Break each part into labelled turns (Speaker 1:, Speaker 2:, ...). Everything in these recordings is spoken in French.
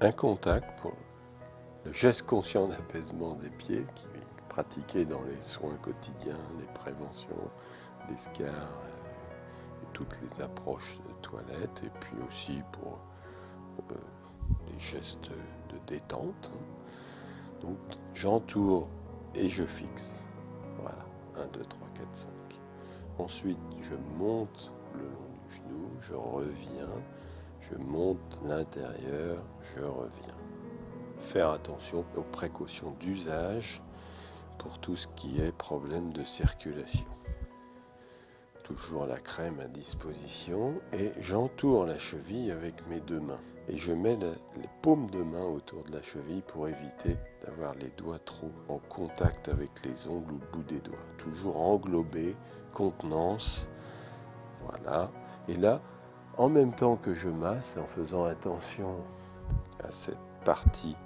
Speaker 1: Un contact pour le geste conscient d'apaisement des pieds qui est pratiqué dans les soins quotidiens, les préventions d'escarres et toutes les approches de toilette, et puis aussi pour les gestes de détente. Donc j'entoure et je fixe. Voilà, 1, 2, 3, 4, 5. Ensuite, je monte le long du genou, je reviens, je monte l'intérieur, je reviens. Faire attention aux précautions d'usage pour tout ce qui est problème de circulation. Toujours la crème à disposition et j'entoure la cheville avec mes deux mains. Et je mets les paumes de main autour de la cheville pour éviter d'avoir les doigts trop en contact avec les ongles ou le bout des doigts. Toujours englobé, contenance. Voilà. Et là, en même temps que je masse, en faisant attention à cette partie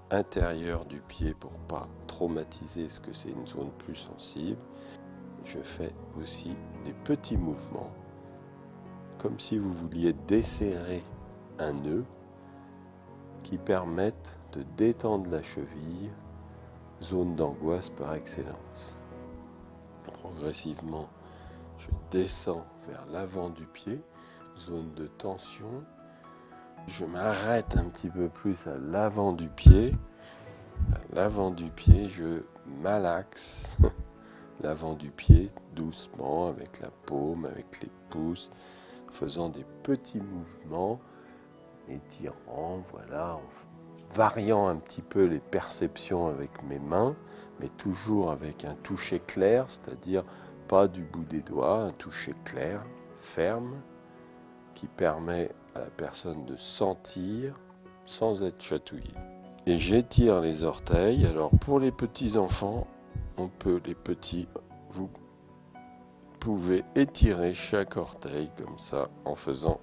Speaker 1: intérieure du pied pour ne pas traumatiser, parce que c'est une zone plus sensible, je fais aussi des petits mouvements, comme si vous vouliez desserrer un nœud qui permettent de détendre la cheville, zone d'angoisse par excellence. Progressivement, je descends vers l'avant du pied, zone de tension. Je m'arrête un petit peu plus à l'avant du pied. À l'avant du pied, je malaxe l'avant du pied doucement avec la paume, avec les pouces, faisant des petits mouvements, étirant, voilà, en variant un petit peu les perceptions avec mes mains, mais toujours avec un toucher clair, c'est-à-dire pas du bout des doigts, un toucher clair, ferme, qui permet à la personne de sentir sans être chatouillée. Et j'étire les orteils. Alors pour les petits enfants, vous pouvez étirer chaque orteil comme ça, en faisant,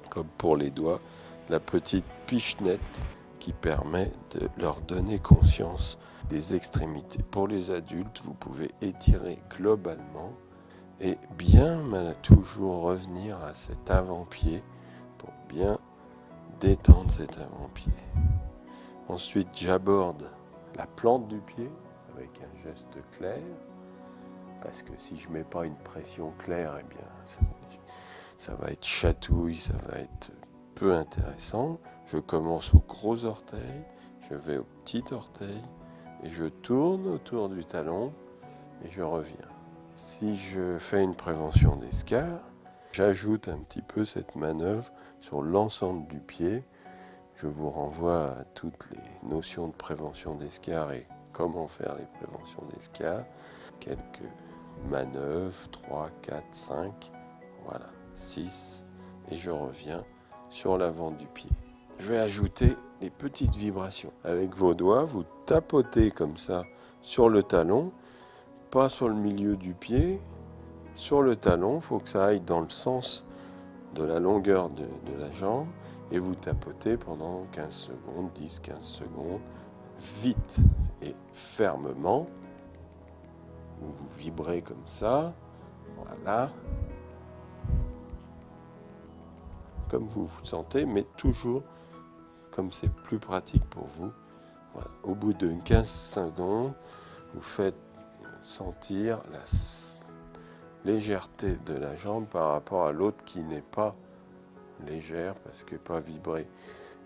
Speaker 1: comme pour les doigts, la petite pichenette qui permet de leur donner conscience des extrémités. Pour les adultes, vous pouvez étirer globalement et bien toujours revenir à cet avant-pied pour bien détendre cet avant-pied. Ensuite, j'aborde la plante du pied avec un geste clair, parce que si je ne mets pas une pression claire, eh bien, ça va être chatouille, ça va être peu intéressant. Je commence au gros orteil, je vais au petit orteil, et je tourne autour du talon, et je reviens. Si je fais une prévention d'escarre, j'ajoute un petit peu cette manœuvre sur l'ensemble du pied. Je vous renvoie à toutes les notions de prévention d'escarre et comment faire les préventions d'escarre. Quelques manœuvres, 3, 4, 5, voilà, 6, et je reviens sur l'avant du pied. Je vais ajouter des petites vibrations. Avec vos doigts, vous tapotez comme ça sur le talon, pas sur le milieu du pied, sur le talon, il faut que ça aille dans le sens de la longueur de la jambe, et vous tapotez pendant 15 secondes, 10-15 secondes, vite et fermement. Vous vibrez comme ça, voilà, comme vous vous sentez, mais toujours comme c'est plus pratique pour vous. Voilà. Au bout de 15 secondes, vous faites sentir la légèreté de la jambe par rapport à l'autre qui n'est pas légère parce que pas vibrée.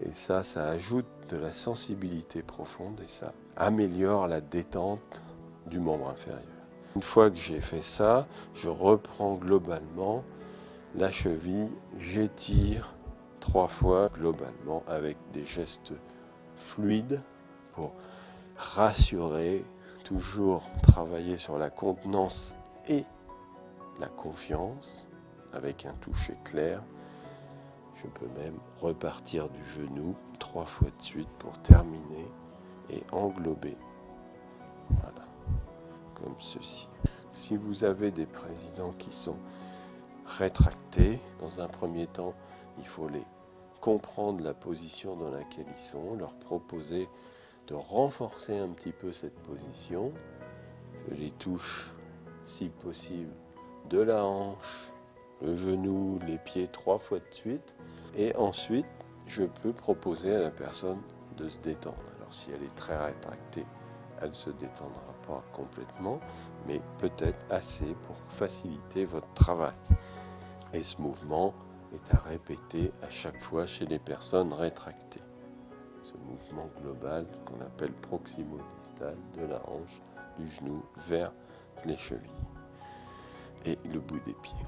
Speaker 1: Et ça ajoute de la sensibilité profonde et ça améliore la détente du membre inférieur. Une fois que j'ai fait ça, je reprends globalement la cheville, j'étire 3 fois globalement avec des gestes fluides pour rassurer, toujours travailler sur la contenance et la confiance avec un toucher clair. Je peux même repartir du genou 3 fois de suite pour terminer et englober. Voilà, comme ceci. Si vous avez des présidents qui sont rétractés, dans un premier temps, il faut les comprendre la position dans laquelle ils sont, leur proposer de renforcer un petit peu cette position. Je les touche, si possible, de la hanche, le genou, les pieds 3 fois de suite. Et ensuite, je peux proposer à la personne de se détendre. Alors si elle est très rétractée, elle ne se détendra pas complètement, mais peut-être assez pour faciliter votre travail. Et ce mouvement est à répéter à chaque fois chez les personnes rétractées. Ce mouvement global qu'on appelle proximo-distal de la hanche, du genou vers les chevilles et le bout des pieds.